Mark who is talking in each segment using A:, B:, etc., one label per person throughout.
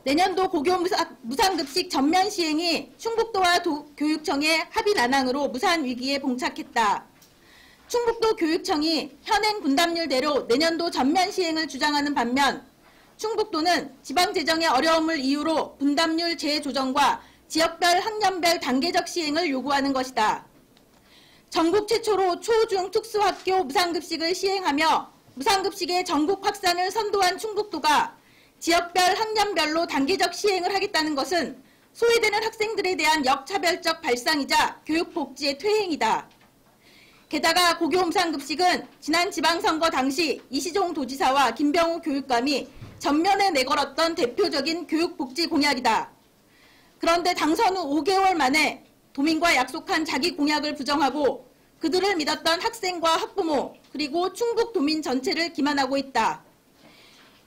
A: 내년도 고교 무상급식 전면 시행이 충북도와 교육청의 합의 난항으로 무산 위기에 봉착했다. 충북도 교육청이 현행 분담률대로 내년도 전면 시행을 주장하는 반면 충북도는 지방재정의 어려움을 이유로 분담률 재조정과 지역별 학년별 단계적 시행을 요구하는 것이다. 전국 최초로 초, 중, 특수학교 무상급식을 시행하며 무상급식의 전국 확산을 선도한 충북도가 지역별 학년별로 단계적 시행을 하겠다는 것은 소외되는 학생들에 대한 역차별적 발상이자 교육복지의 퇴행이다. 게다가 고교 무상급식은 지난 지방선거 당시 이시종 도지사와 김병우 교육감이 전면에 내걸었던 대표적인 교육복지 공약이다. 그런데 당선 후 5개월 만에 도민과 약속한 자기 공약을 부정하고 그들을 믿었던 학생과 학부모 그리고 충북 도민 전체를 기만하고 있다.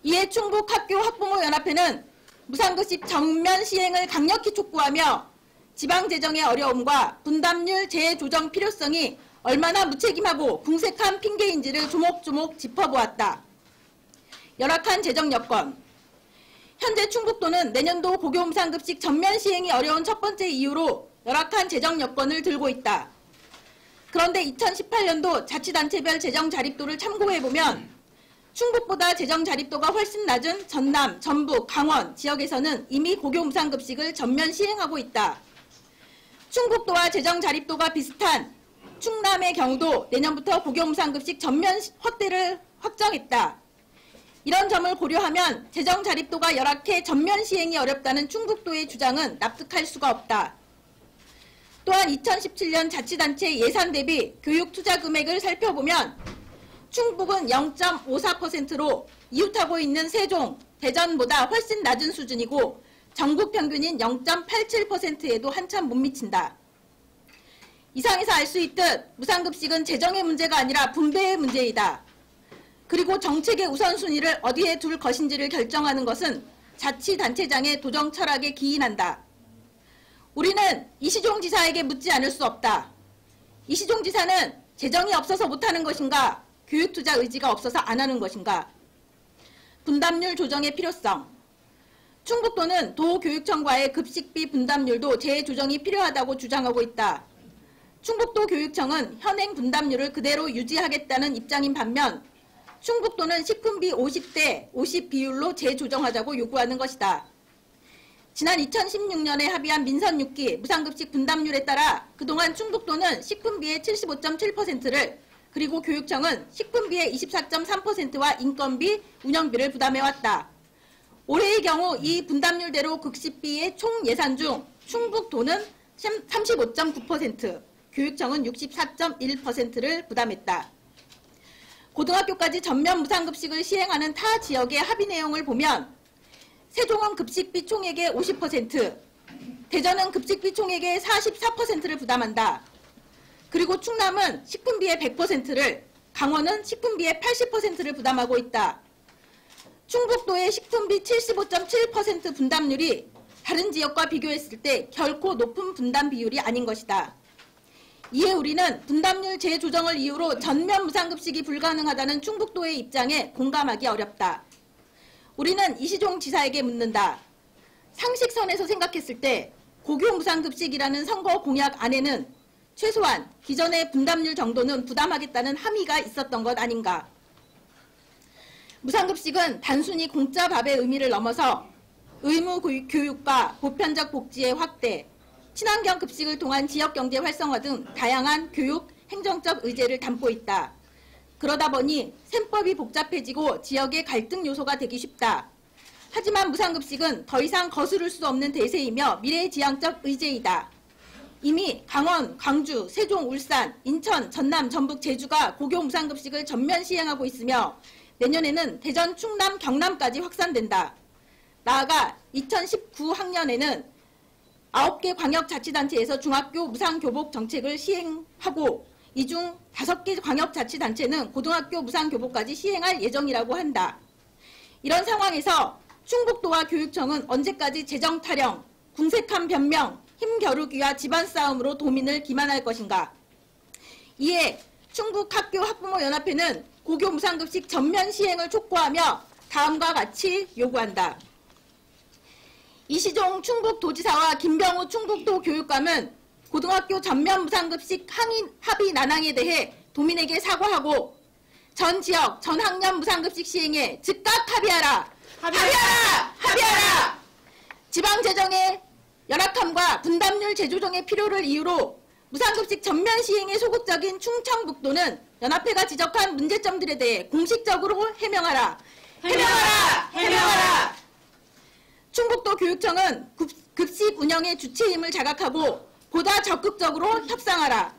A: 이에 충북학교학부모연합회는 무상급식 전면 시행을 강력히 촉구하며 지방재정의 어려움과 분담률 재조정 필요성이 얼마나 무책임하고 궁색한 핑계인지를 조목조목 짚어보았다. 열악한 재정 여건. 현재 충북도는 내년도 고교 무상급식 전면 시행이 어려운 첫 번째 이유로 열악한 재정 여건을 들고 있다. 그런데 2018년도 자치단체별 재정 자립도를 참고해보면 충북보다 재정 자립도가 훨씬 낮은 전남, 전북, 강원 지역에서는 이미 고교 무상급식을 전면 시행하고 있다. 충북도와 재정 자립도가 비슷한 충남의 경우도 내년부터 고교 무상급식 전면 확대를 확정했다. 이런 점을 고려하면 재정 자립도가 열악해 전면 시행이 어렵다는 충북도의 주장은 납득할 수가 없다. 또한 2017년 자치단체 예산 대비 교육 투자 금액을 살펴보면 충북은 0.54%로 이웃하고 있는 세종, 대전보다 훨씬 낮은 수준이고 전국 평균인 0.87%에도 한참 못 미친다. 이상에서 알 수 있듯 무상급식은 재정의 문제가 아니라 분배의 문제이다. 그리고 정책의 우선순위를 어디에 둘 것인지를 결정하는 것은 자치단체장의 도정 철학에 기인한다. 우리는 이시종 지사에게 묻지 않을 수 없다. 이시종 지사는 재정이 없어서 못하는 것인가? 교육투자 의지가 없어서 안 하는 것인가? 분담률 조정의 필요성. 충북도는 도교육청과의 급식비 분담률도 재조정이 필요하다고 주장하고 있다. 충북도 교육청은 현행 분담률을 그대로 유지하겠다는 입장인 반면 충북도는 식품비 50대 50 비율로 재조정하자고 요구하는 것이다. 지난 2016년에 합의한 민선 6기 무상급식 분담률에 따라 그동안 충북도는 식품비의 75.7%를 그리고 교육청은 식품비의 24.3%와 인건비, 운영비를 부담해왔다. 올해의 경우 이 분담률대로 급식비의 총 예산 중 충북도는 35.9%, 교육청은 64.1%를 부담했다. 고등학교까지 전면 무상급식을 시행하는 타 지역의 합의 내용을 보면 세종은 급식비 총액의 50%, 대전은 급식비 총액의 44%를 부담한다. 그리고 충남은 식품비의 100%를, 강원은 식품비의 80%를 부담하고 있다. 충북도의 식품비 75.7% 분담률이 다른 지역과 비교했을 때 결코 높은 분담 비율이 아닌 것이다. 이에 우리는 분담률 재조정을 이유로 전면 무상급식이 불가능하다는 충북도의 입장에 공감하기 어렵다. 우리는 이시종 지사에게 묻는다. 상식선에서 생각했을 때 고교 무상급식이라는 선거 공약 안에는 최소한 기존의 분담률 정도는 부담하겠다는 함의가 있었던 것 아닌가. 무상급식은 단순히 공짜 밥의 의미를 넘어서 의무 교육과 보편적 복지의 확대, 친환경 급식을 통한 지역경제 활성화 등 다양한 교육, 행정적 의제를 담고 있다. 그러다 보니 셈법이 복잡해지고 지역의 갈등 요소가 되기 쉽다. 하지만 무상급식은 더 이상 거스를 수 없는 대세이며 미래지향적 의제이다. 이미 강원, 광주, 세종, 울산, 인천, 전남, 전북, 제주가 고교 무상급식을 전면 시행하고 있으며 내년에는 대전, 충남, 경남까지 확산된다. 나아가 2019학년에는 9개 광역자치단체에서 중학교 무상교복 정책을 시행하고 이 중 5개 광역자치단체는 고등학교 무상교복까지 시행할 예정이라고 한다. 이런 상황에서 충북도와 교육청은 언제까지 재정 타령, 궁색한 변명, 힘겨루기와 집안 싸움으로 도민을 기만할 것인가? 이에 충북학교학부모연합회는 고교 무상급식 전면 시행을 촉구하며 다음과 같이 요구한다. 이시종 충북도지사와 김병우 충북도 교육감은 고등학교 전면 무상급식 합의 난항에 대해 도민에게 사과하고 전 지역, 전 학년 무상급식 시행에 즉각 합의하라! 합의하라! 지방재정의 열악함과 분담률 재조정의 필요를 이유로 무상급식 전면 시행에 소극적인 충청북도는 연합회가 지적한 문제점들에 대해 공식적으로 해명하라! 충북도 교육청은 급식 운영의 주체임을 자각하고 보다 적극적으로 협상하라!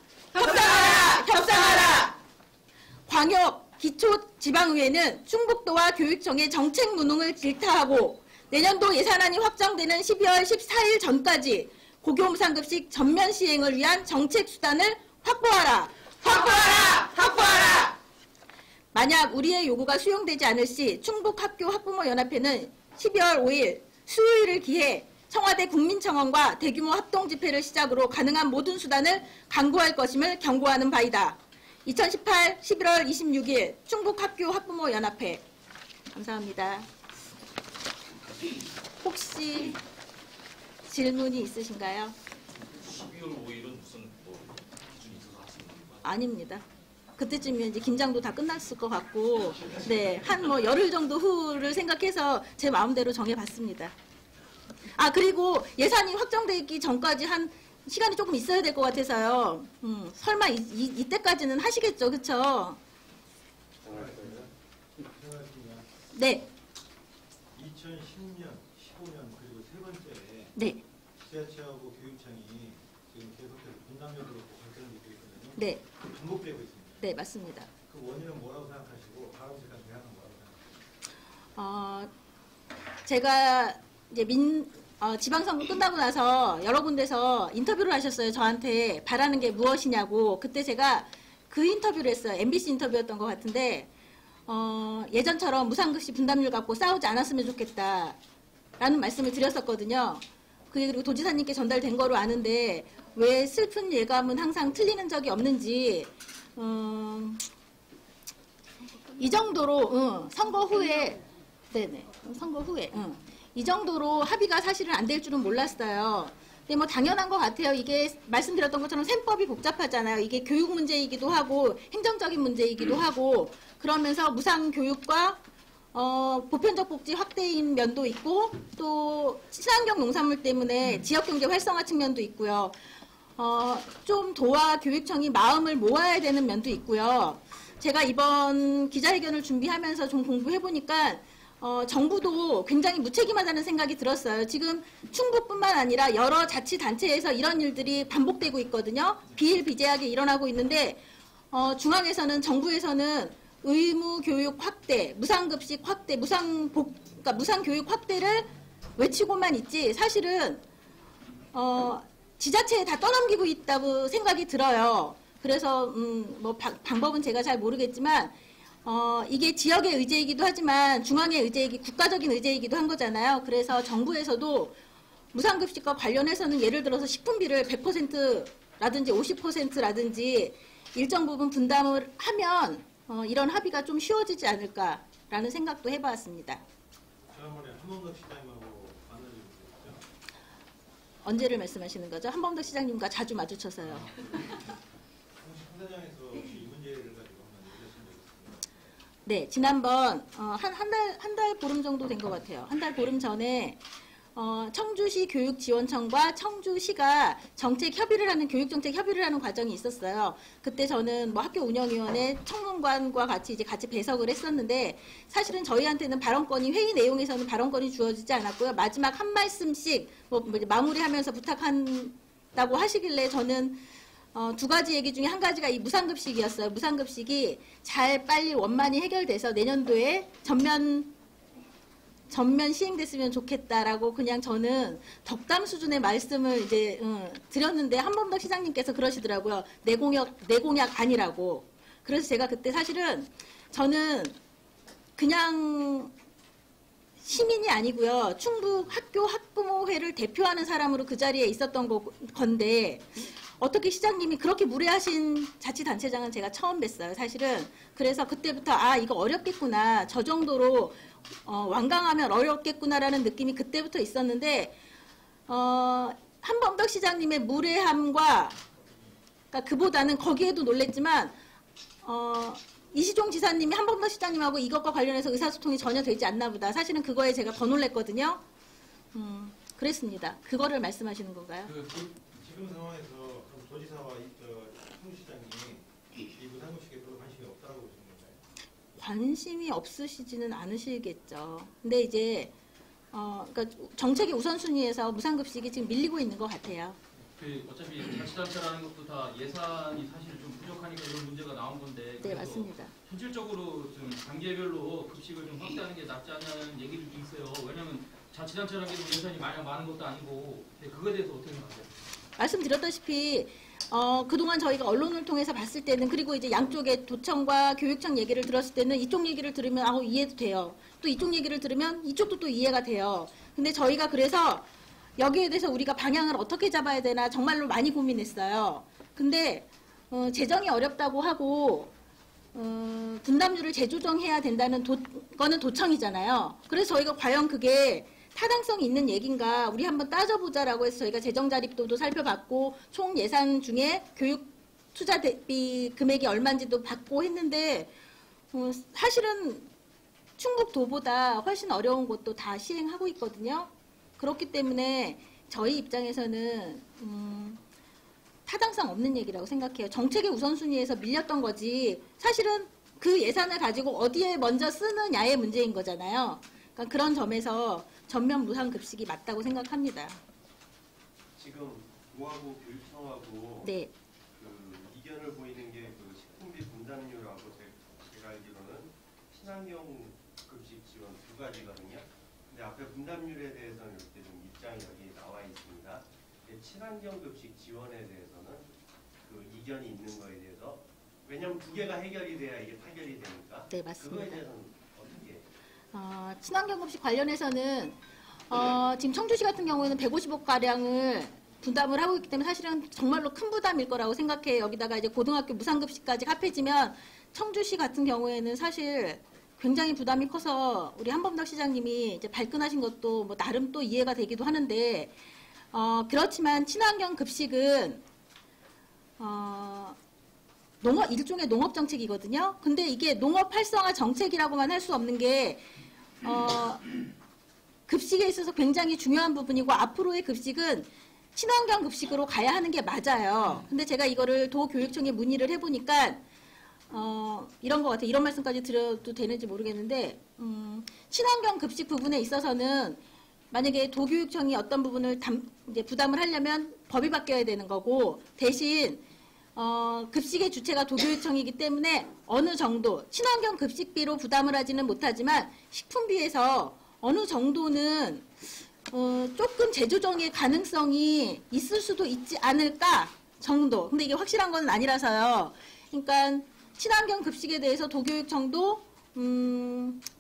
A: 광역, 기초지방의회는 충북도와 교육청의 정책 무능을 질타하고 내년도 예산안이 확정되는 12월 14일 전까지 고교 무상급식 전면 시행을 위한 정책 수단을 확보하라! 만약 우리의 요구가 수용되지 않을 시 충북학교학부모연합회는 12월 5일 수요일을 기해 청와대 국민청원과 대규모 합동집회를 시작으로 가능한 모든 수단을 강구할 것임을 경고하는 바이다. 2018 11월 26일 충북학교학부모연합회. 감사합니다. 혹시 질문이 있으신가요?
B: 12월 5일은 무슨 기준이 있어서 하시는 건가요?
A: 아닙니다. 그때쯤이면 이제 긴장도 다 끝났을 것 같고, 네, 한 뭐 열흘 정도 후를 생각해서 제 마음대로 정해봤습니다. 아, 그리고 예산이 확정되기 전까지 한 시간이 조금 있어야 될 것 같아서요. 설마 이때까지는 하시겠죠, 그쵸? 네.
C: 2010년, 15년 그리고 세 번째에
A: 네.
C: 지자체하고 교육청이 지금 계속해서 분담력으로 발전을 이루고 있거든요.
A: 네.
C: 반복되고 있습니다.
A: 네, 맞습니다.
C: 그 원인은 뭐라고 생각하시고 바람직한 대안은 뭐라고 생각하십니까?
A: 제가 이제 지방선거 끝나고 나서 여러 군데서 인터뷰를 하셨어요. 저한테 바라는 게 무엇이냐고. 그때 제가 그 인터뷰를 했어요. MBC 인터뷰였던 것 같은데 예전처럼 무상급식 분담률 갖고 싸우지 않았으면 좋겠다라는 말씀을 드렸었거든요. 그게 그리고 도지사님께 전달된 거로 아는데 왜 슬픈 예감은 항상 틀리는 적이 없는지 이 정도로 선거 후에 네네 선거 후에 이 정도로 합의가 사실은 안 될 줄은 몰랐어요. 근데 뭐 당연한 것 같아요. 이게 말씀드렸던 것처럼 셈법이 복잡하잖아요. 이게 교육 문제이기도 하고 행정적인 문제이기도 하고 그러면서 무상교육과 보편적 복지 확대인 면도 있고 또 친환경 농산물 때문에 지역경제 활성화 측면도 있고요. 좀 도와 교육청이 마음을 모아야 되는 면도 있고요. 제가 이번 기자회견을 준비하면서 좀 공부해보니까 정부도 굉장히 무책임하다는 생각이 들었어요. 지금 충북뿐만 아니라 여러 자치단체에서 이런 일들이 반복되고 있거든요. 비일비재하게 일어나고 있는데 중앙에서는 정부에서는 의무교육 확대, 무상급식 확대, 그러니까 무상교육 확대를 외치고만 있지 사실은 지자체에 다 떠넘기고 있다고 생각이 들어요. 그래서 뭐 방법은 제가 잘 모르겠지만 이게 지역의 의제이기도 하지만 중앙의 의제이기, 국가적인 의제이기도 한 거잖아요. 그래서 정부에서도 무상급식과 관련해서는 예를 들어서 식품비를 100%라든지 50%라든지 일정 부분 분담을 하면 이런 합의가 좀 쉬워지지 않을까라는 생각도 해봤습니다.
C: 지난번에 한원덕 시장님하고 만난 적이 있었죠?
A: 언제를 말씀하시는 거죠? 한범덕 시장님과 자주 마주쳐서요.
C: 혹시 행사장에서 이 문제를 가지고 한번 얘기하신 적 있습니까?
A: 네, 지난번 한 달 보름 정도 된 것 같아요. 한 달 보름 전에 청주시 교육지원청과 청주시가 정책 협의를 하는 교육정책 협의를 하는 과정이 있었어요. 그때 저는 뭐 학교 운영위원회 청문관과 같이 배석을 했었는데 사실은 저희한테는 발언권이 회의 내용에서는 발언권이 주어지지 않았고요. 마지막 한 말씀씩 뭐 마무리하면서 부탁한다고 하시길래 저는 두 가지 얘기 중에 한 가지가 이 무상급식이었어요. 무상급식이 잘 빨리 원만히 해결돼서 내년도에 전면 시행됐으면 좋겠다라고 그냥 저는 덕담 수준의 말씀을 이제 드렸는데 한범덕 시장님께서 그러시더라고요. 내 공약 아니라고. 그래서 제가 그때 사실은 저는 그냥 시민이 아니고요. 충북 학교 학부모회를 대표하는 사람으로 그 자리에 있었던 건데 어떻게 시장님이 그렇게 무례하신 자치단체장은 제가 처음 뵀어요. 사실은. 그래서 그때부터 아 이거 어렵겠구나. 저 정도로 완강하면 어렵겠구나라는 느낌이 그때부터 있었는데 한범덕 시장님의 무례함과 그러니까 그보다는 거기에도 놀랬지만 이시종 지사님이 한범덕 시장님하고 이것과 관련해서 의사소통이 전혀 되지 않나 보다. 사실은 그거에 제가 더 놀랬거든요. 그랬습니다. 그거를 말씀하시는 건가요?
C: 지금 상황에서 그럼 도지사와 충시장이 이 무상급식에 별로 관심이 없다고 보시는 건가요?
A: 관심이 없으시지는 않으시겠죠. 근데 이제 그러니까 정책의 우선순위에서 무상급식이 지금 밀리고 있는 것 같아요.
D: 어차피 자치단체라는 것도 다 예산이 사실 좀 부족하니까 이런 문제가 나온 건데.
A: 네, 맞습니다.
D: 현실적으로 좀 단계별로 급식을 좀 확대하는 게 낫지 않냐는 얘기도 있어요. 왜냐하면 자치단체라는 게 예산이 많은 것도 아니고. 그거에 대해서 어떻게 생각하세요?
A: 말씀드렸다시피 그동안 저희가 언론을 통해서 봤을 때는 그리고 이제 양쪽의 도청과 교육청 얘기를 들었을 때는 이쪽 얘기를 들으면 이해도 돼요. 또 이쪽 얘기를 들으면 이쪽도 또 이해가 돼요. 근데 저희가 그래서 여기에 대해서 우리가 방향을 어떻게 잡아야 되나 정말로 많이 고민했어요. 근데 재정이 어렵다고 하고 분담률을 재조정해야 된다는 거는 도청이잖아요. 그래서 저희가 과연 그게 타당성이 있는 얘기인가 우리 한번 따져보자라고 해서 저희가 재정 자립도도 살펴봤고 총 예산 중에 교육 투자 대비 금액이 얼마인지도 받고 했는데 사실은 충북도보다 훨씬 어려운 곳도 다 시행하고 있거든요. 그렇기 때문에 저희 입장에서는 타당성 없는 얘기라고 생각해요. 정책의 우선순위에서 밀렸던 거지 사실은 그 예산을 가지고 어디에 먼저 쓰느냐의 문제인 거잖아요. 그러니까 그런 점에서 전면 무상급식이 맞다고 생각합니다.
E: 지금 교하고 교육청하고
A: 네.
E: 그 이견을 보이는 게 그 식품비 분담률하고 제가 알기로는 친환경 급식 지원 두 가지거든요. 근데 앞에 분담률에 대해서는 이렇게 좀 입장이 여기 나와 있습니다. 친환경 급식 지원에 대해서는 그 이견이 있는 거에 대해서 왜냐하면 두 개가 해결이 돼야 이게 타결이 되니까.
A: 네, 맞습니다.
E: 그거에 대해서는 어떻게?
A: 친환경급식 관련해서는 지금 청주시 같은 경우에는 150억가량을 분담을 하고 있기 때문에 사실은 정말로 큰 부담일 거라고 생각해요. 여기다가 이제 고등학교 무상급식까지 합해지면 청주시 같은 경우에는 사실 굉장히 부담이 커서 우리 한범덕 시장님이 이제 발끈하신 것도 뭐 나름 또 이해가 되기도 하는데 그렇지만 친환경 급식은 일종의 농업 정책이거든요. 근데 이게 농업 활성화 정책이라고만 할 수 없는 게 급식에 있어서 굉장히 중요한 부분이고 앞으로의 급식은 친환경 급식으로 가야 하는 게 맞아요. 근데 제가 이거를 도교육청에 문의를 해보니까 이런 것 같아요. 이런 말씀까지 드려도 되는지 모르겠는데 친환경 급식 부분에 있어서는 만약에 도교육청이 어떤 부분을 이제 부담을 하려면 법이 바뀌어야 되는 거고 대신 급식의 주체가 도교육청이기 때문에 어느 정도 친환경 급식비로 부담을 하지는 못하지만 식품비에서 어느 정도는 조금 재조정의 가능성이 있을 수도 있지 않을까 정도. 근데 이게 확실한 건 아니라서요. 그러니까 친환경 급식에 대해서 도교육청도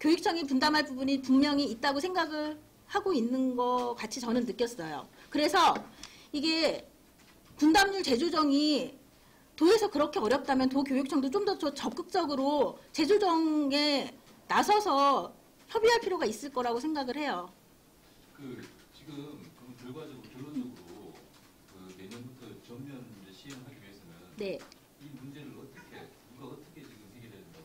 A: 교육청이 분담할 부분이 분명히 있다고 생각을 하고 있는 것 같이 저는 느꼈어요. 그래서 이게 분담률 재조정이 도에서 그렇게 어렵다면 도교육청도 좀 더 적극적으로 재조정에 나서서 협의할 필요가 있을 거라고 생각을 해요.
B: 지금 그럼 결론적으로 내년부터 전면 시행하기 위해서는
A: 네.
B: 이 문제를 누가 어떻게 지금 해결해야 된다고?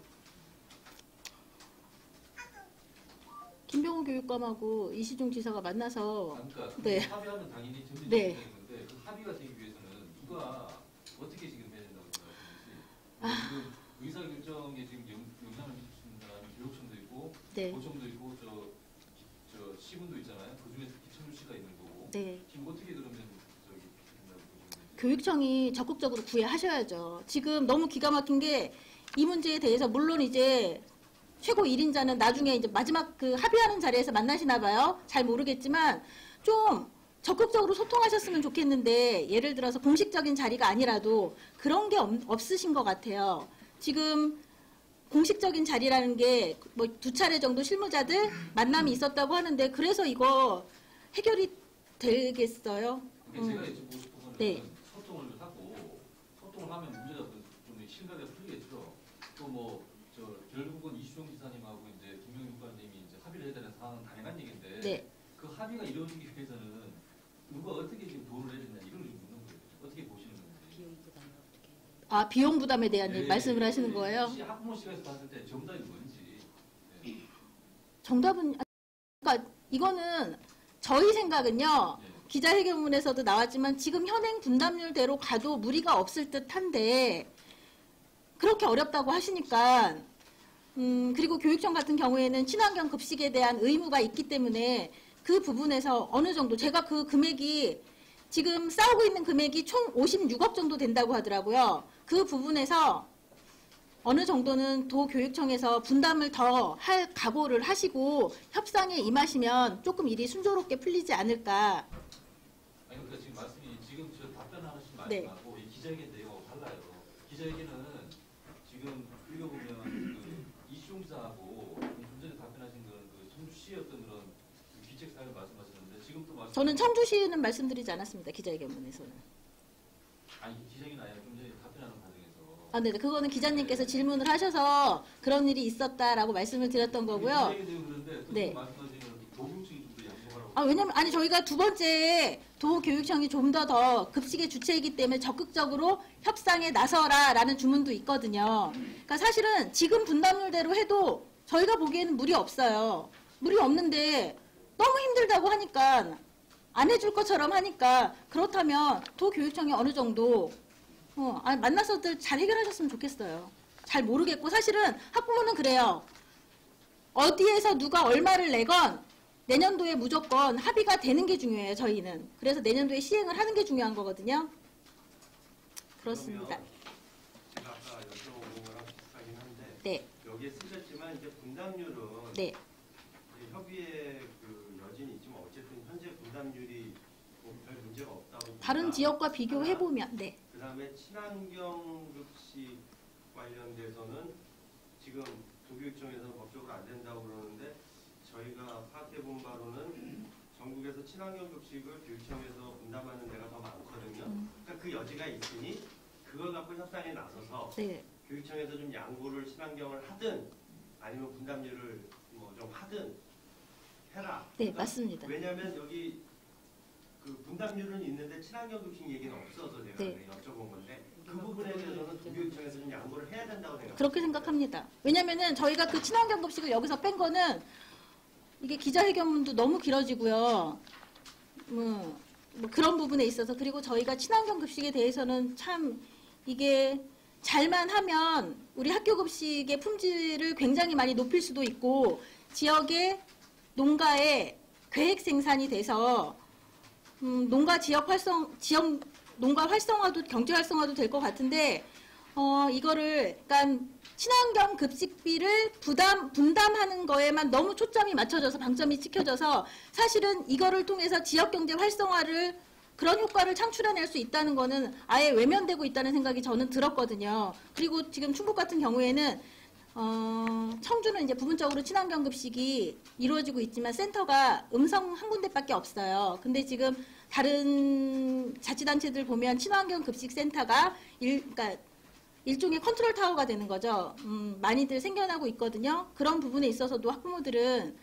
A: 김병호 교육감하고 이시종 지사가 만나서
B: 그러니까
A: 네.
B: 합의하면 당연히 전면
A: 네.
B: 시행되는데 그 합의가 되기 위해서는 누가 어떻게 지금 해야 된다고 생각하시는지. 지금 의사결정에 지금 영향을 미칠 수 있는 사람이 교육청도 있고
A: 네.
B: 도청도 있고 저 시군도 있잖아요. 그 중에 특히 청주시가 있는 거고.
A: 네.
B: 지금 어떻게 그러면 된다고 보시는지.
A: 교육청이 적극적으로 구애하셔야죠. 지금 너무 기가 막힌 게 이 문제에 대해서 물론 이제 최고 1인자는 나중에 이제 마지막 그 합의하는 자리에서 만나시나 봐요. 잘 모르겠지만 좀 적극적으로 소통하셨으면 좋겠는데 예를 들어서 공식적인 자리가 아니라도 그런 게 없으신 것 같아요. 지금 공식적인 자리라는 게 뭐 2차례 정도 실무자들 만남이 있었다고 하는데 그래서 이거 해결이 되겠어요?
B: 근데 제가 여쭤보고 싶은 거는
A: 네.
B: 소통을 하고 소통을 하면 문제가 좀 심각하게 풀리겠죠. 또 뭐 결국은 이수종 지사님하고 이제 김명희 국장님이 이제 합의를 해야 되는 상황은 당연한 얘기인데
A: 네.
B: 그 합의가 이루어지기 위해서는 누가 어떻게 지금 도움을 해야 되냐 이런 걸 묻는 거예요. 어떻게 보시는 건지.
A: 아, 비용 부담에 대한
B: 네,
A: 말씀을 하시는 거예요?
B: 학부모식에서 봤을 때 정답이 뭔지. 네.
A: 정답은 그러니까 이거는 저희 생각은요.
B: 네.
A: 기자회견문에서도 나왔지만 지금 현행 분담률대로 가도 무리가 없을 듯한데 그렇게 어렵다고 하시니까 그리고 교육청 같은 경우에는 친환경 급식에 대한 의무가 있기 때문에 그 부분에서 어느 정도 제가 그 금액이 지금 싸우고 있는 금액이 총 56억 정도 된다고 하더라고요. 그 부분에서 어느 정도는 도교육청에서 분담을 더 할 각오를 하시고 협상에 임하시면 조금 일이 순조롭게 풀리지 않을까.
B: 아니 그러니까 지금 말씀이 지금 저 답변하신
A: 네.
B: 말씀하고 이 기자회견 내용하고 달라요. 기자회견은 지금 읽어보면 그 이수종 지사하고 좀 전에 답변하신 그 청주시의 어떤 그런 귀책 사유를 말씀하셨는데 지금 또 말씀.
A: 저는 청주시는 말씀드리지 않았습니다. 기자회견문에서는.
B: 아니 기자회견 아니라 좀 전에 답변하는 과정에서.
A: 아, 네, 그거는 기자님께서 질문을 하셔서 그런 일이 있었다라고 말씀을 드렸던 거고요.
B: 기자회견 내용 그런데 또
A: 네.
B: 지금 말씀하시는 도교육청이 좀 더 양보하라고.
A: 아, 왜냐면 아니 저희가 두 번째 도교육청이 좀 더 급식의 주체이기 때문에 적극적으로 협상에 나서라라는 주문도 있거든요. 그러니까 사실은 지금 분담률대로 해도 저희가 보기에는 무리 없어요. 무리 없는데 너무 힘들다고 하니까 안 해줄 것처럼 하니까 그렇다면 도교육청이 어느 정도 만나서들 잘 해결하셨으면 좋겠어요. 잘 모르겠고 사실은 학부모는 그래요. 어디에서 누가 얼마를 내건 내년도에 무조건 합의가 되는 게 중요해요. 저희는. 그래서 내년도에 시행을 하는 게 중요한 거거든요. 그렇습니다.
E: 그러면 제가 아까 여쭤본 거랑 비슷하긴 한데
A: 네.
E: 여기에 쓰셨지만 이제 분담률은
A: 네.
E: 이제 협의의 그 여진이 있지만 어쨌든 현재 분담률이 뭐별 문제가 없다고
A: 다른
E: 봅니다.
A: 지역과 비교해보면 네.
E: 그다음에 친환경 급식 관련돼서는 지금 도교육청에서 법적으로 안 된다고 그러는데 저희가 파악해 본 바로는 전국에서 친환경 급식을 교육청에서 분담하는 데가 더 많거든요. 그러니까 그 여지가 있으니 그걸 갖고 협상에 나서서
A: 네.
E: 교육청에서 좀 양보를 친환경을 하든 아니면 분담률을 뭐 좀 하든 해라.
A: 네,
E: 그러니까
A: 맞습니다.
E: 왜냐하면 여기 그 분담률은 있는데 친환경 급식 얘기는 없어서 제가
A: 네.
E: 여쭤본 건데 그 부분에 대해서는 도교육청에서 좀 양보를 해야 된다고 생각합니다.
A: 그렇게 생각합니다. 왜냐면은 저희가 그 친환경 급식을 여기서 뺀 거는 이게 기자회견문도 너무 길어지고요. 뭐 그런 부분에 있어서 그리고 저희가 친환경 급식에 대해서는 참 이게 잘만 하면 우리 학교 급식의 품질을 굉장히 많이 높일 수도 있고 지역의 농가에 계획 생산이 돼서 농가 농가 활성화도 경제 활성화도 될 것 같은데 이거를 그러니까 친환경 급식비를 분담하는 거에만 너무 초점이 맞춰져서 방점이 찍혀져서 사실은 이거를 통해서 지역 경제 활성화를 그런 효과를 창출해낼 수 있다는 거는 아예 외면되고 있다는 생각이 저는 들었거든요. 그리고 지금 충북 같은 경우에는 청주는 이제 부분적으로 친환경 급식이 이루어지고 있지만 센터가 음성 한 군데밖에 없어요. 근데 지금 다른 자치단체들 보면 친환경 급식 센터가 그러니까 일종의 컨트롤 타워가 되는 거죠. 많이들 생겨나고 있거든요. 그런 부분에 있어서도 학부모들은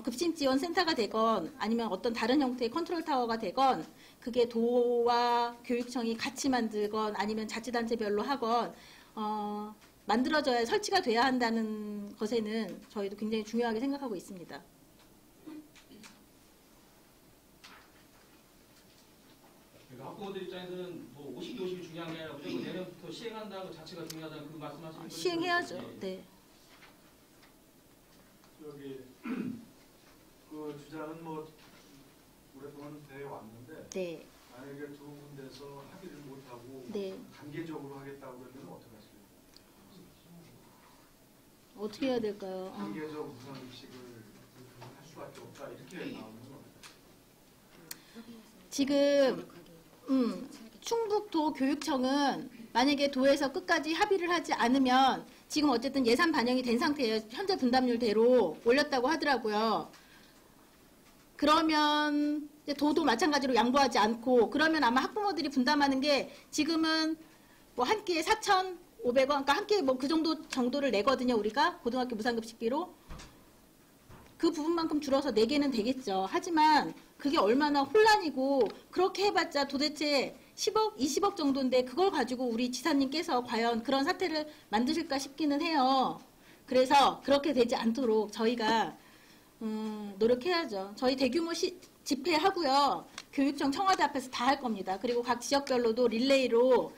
A: 급식 지원 센터가 되건 아니면 어떤 다른 형태의 컨트롤 타워가 되건 그게 도와 교육청이 같이 만들건 아니면 자치단체별로 하건 만들어져야 설치가 돼야 한다는 것에는 저희도 굉장히 중요하게 생각하고 있습니다.
D: 그러니까 학부모들 입장에서는 뭐 50대 50이 중요한 게 아니라 무조건 내년부터 시행한다는 그 자체가 중요하다는 그 말씀하시는 거죠?
A: 시행해야죠. 네.
F: 저기 그 주장은 뭐 오랫동안 돼 왔는데
A: 네.
F: 만약에 두 군데서 합의를 못하고
A: 네.
F: 단계적으로 하겠다고 그러면 어떻게 하실까요?
A: 어떻게 해야 될까요?
F: 단계적 무상급식을 할 수밖에 없다 이렇게 나오는 거.
A: 지금 충북도 교육청은 만약에 도에서 끝까지 합의를 하지 않으면 지금 어쨌든 예산 반영이 된 상태예요. 현재 분담률대로 올렸다고 하더라고요. 그러면 이제 도도 마찬가지로 양보하지 않고 그러면 아마 학부모들이 분담하는 게 지금은 뭐 한 끼에 4,500원, 그러니까 한 끼에 뭐 그 정도를 내거든요. 우리가 고등학교 무상급식비로. 그 부분만큼 줄어서 내게는 되겠죠. 하지만 그게 얼마나 혼란이고 그렇게 해봤자 도대체 10억, 20억 정도인데 그걸 가지고 우리 지사님께서 과연 그런 사태를 만드실까 싶기는 해요. 그래서 그렇게 되지 않도록 저희가 노력해야죠. 저희 대규모 집회하고요. 교육청, 청와대 앞에서 다 할 겁니다. 그리고 각 지역별로도 릴레이로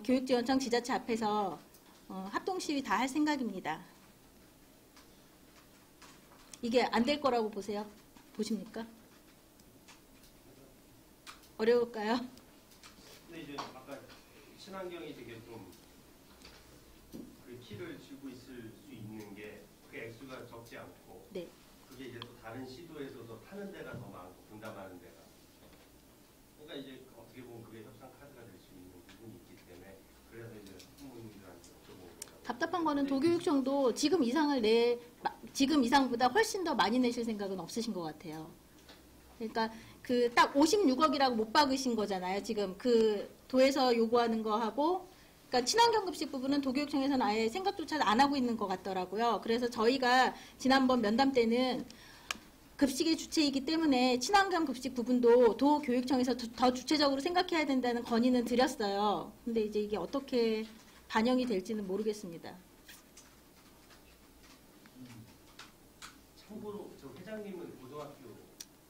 A: 교육지원청, 지자체 앞에서 합동시위 다 할 생각입니다. 이게 안 될 거라고 보십니까? 어려울까요?
E: 근데 이제 아까 친환경이 되게 좀 그 키를 쥐고 있을 수 있는 게 그 액수가 적지 않고
A: 네.
E: 그게 이제 또 다른 시도에서도 타는 데가 더 많고 분담하는 데가 그러니까 이제 어떻게 보면 그게 협상 카드가 될 수 있는 부분이 있기 때문에 그래서 이제 부모님들한테 여쭤보는 거라고.
A: 답답한 거는 도교육청도 지금 이상보다 훨씬 더 많이 내실 생각은 없으신 것 같아요. 그러니까 그 딱 56억이라고 못 박으신 거잖아요. 지금 그 도에서 요구하는 거 하고, 그러니까 친환경급식 부분은 도교육청에서는 아예 생각조차 안 하고 있는 것 같더라고요. 그래서 저희가 지난번 면담 때는 급식의 주체이기 때문에 친환경 급식 부분도 도교육청에서 더 주체적으로 생각해야 된다는 건의는 드렸어요. 근데 이제 이게 어떻게 반영이 될지는 모르겠습니다.
E: 참고로 저 회장님은 고등학교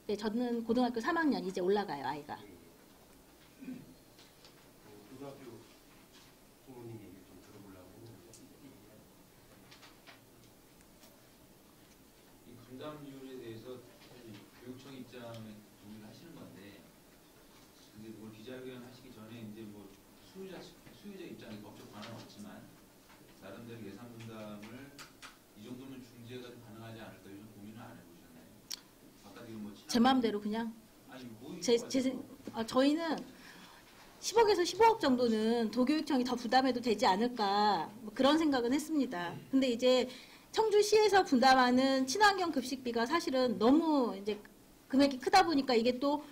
A: 네, 저는 고등학교 3학년 이제 올라가요, 아이가.
E: 고등학교 부모님 얘기 좀 들어보려고 했는데
B: 이 분담률에 대해서 사실 교육청 입장에 동의를 하시는 건데, 근데 오늘 기자회견 하시기 전에 이제 뭐 수요자 입장에 법적 반환은 없지만 나름대로 예산 분담을 이 정도면 중재가 좀 가능하지 않을까 이런 고민을 안 해보셨나요? 아까 지금 뭐
A: 제 마음대로 그냥.
B: 아니 뭐
A: 저희는 10억에서 15억 정도는 도교육청이 더 부담해도 되지 않을까 뭐 그런 생각은 했습니다. 근데 이제 청주시에서 분담하는 친환경 급식비가 사실은 너무 이제 금액이 크다 보니까 이게 또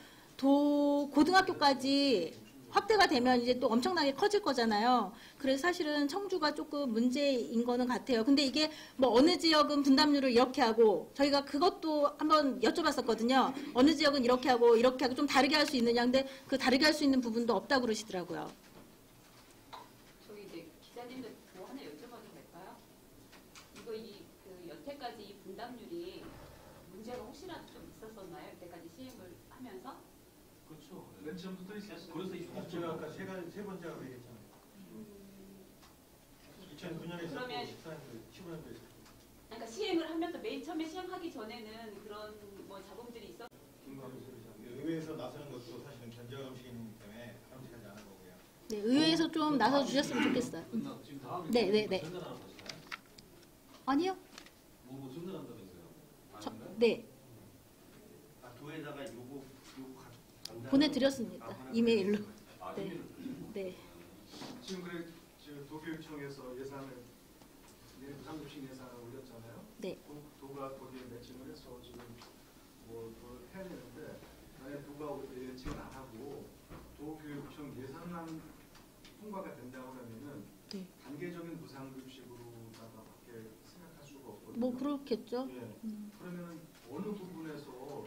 A: 고등학교까지 확대가 되면 이제 또 엄청나게 커질 거잖아요. 그래서 사실은 청주가 조금 문제인 거는 같아요. 근데 이게 뭐 어느 지역은 분담률을 이렇게 하고 저희가 그것도 한번 여쭤봤었거든요. 어느 지역은 이렇게 하고 좀 다르게 할 수 있느냐. 근데 그 다르게 할 수 있는 부분도 없다고 그러시더라고요.
G: 저희 이제 기자님들 뭐 하나 여쭤봐도 될까요? 이거 그 여태까지 이 분담률이 문제가 혹시라도 좀 있었었나요? 여태까지 시행을 하면서?
B: 그렇죠.
F: 맨 처음부터 있었어요.
B: 그래서 이
C: 제가 아까 세 번째라고 얘기했잖아요. 2009년에
G: 그러면-
C: 있었고 15년도에 있었고.
G: 그러니까 시행을 하면서 맨 처음에 시행하기 전에는 그런 뭐 잡음들이 있었.
C: 의회에서 나서는 것도 사실은 견제감식이기 때문에 바람직하지 않은 거고요.
A: 네, 의회에서 좀 나서 주셨으면 좋겠어요.
B: 지금 다음에
A: 네.
B: 전달하는 거잖아요.
A: 아니요?
B: 뭐 전달한다면서요? 아닌가요?
A: 네,
E: 아, 도에다가 요거
A: 보내드렸습니다. 이메일로.
B: 아,
A: 네.
B: 이메일을
A: 네.
F: 지금 그래 도교육청에서 예산을 무상급식 예산을 올렸잖아요.
A: 네.
F: 도가 거기에 매칭을 해서 지금 뭐 해야 되는데 만약 도가 매칭을 안 하고 도교육청 예산만 통과가 된다고 하면은
A: 네.
F: 단계적인 무상급식으로다가밖에 생각할 수가 없거든요.
A: 뭐 그렇겠죠.
F: 예. 그러면 어느 부분에서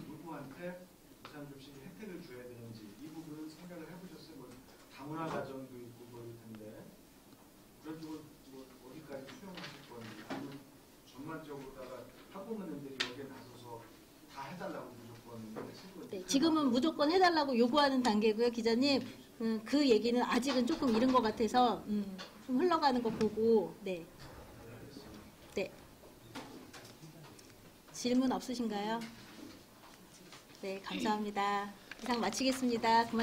F: 누구한테 무상급식 혜택을 줘야 되는지 이 부분은 생각을 해보셨어요? 뭐 다문화 가정도 있고 그럴 텐데 그런 쪽을 뭐 어디까지 수용하실 건지 아니면 전반적으로다가 학부모님들이 여기에 나서서 다 해달라고 무조건 하실 건지.
A: 네, 지금은 무조건 해달라고 요구하는 단계고요, 기자님. 그 얘기는 아직은 조금 이른 것 같아서 좀 흘러가는 거 보고, 네. 네. 질문 없으신가요? 네, 감사합니다. 이상 마치겠습니다. 고맙습니다.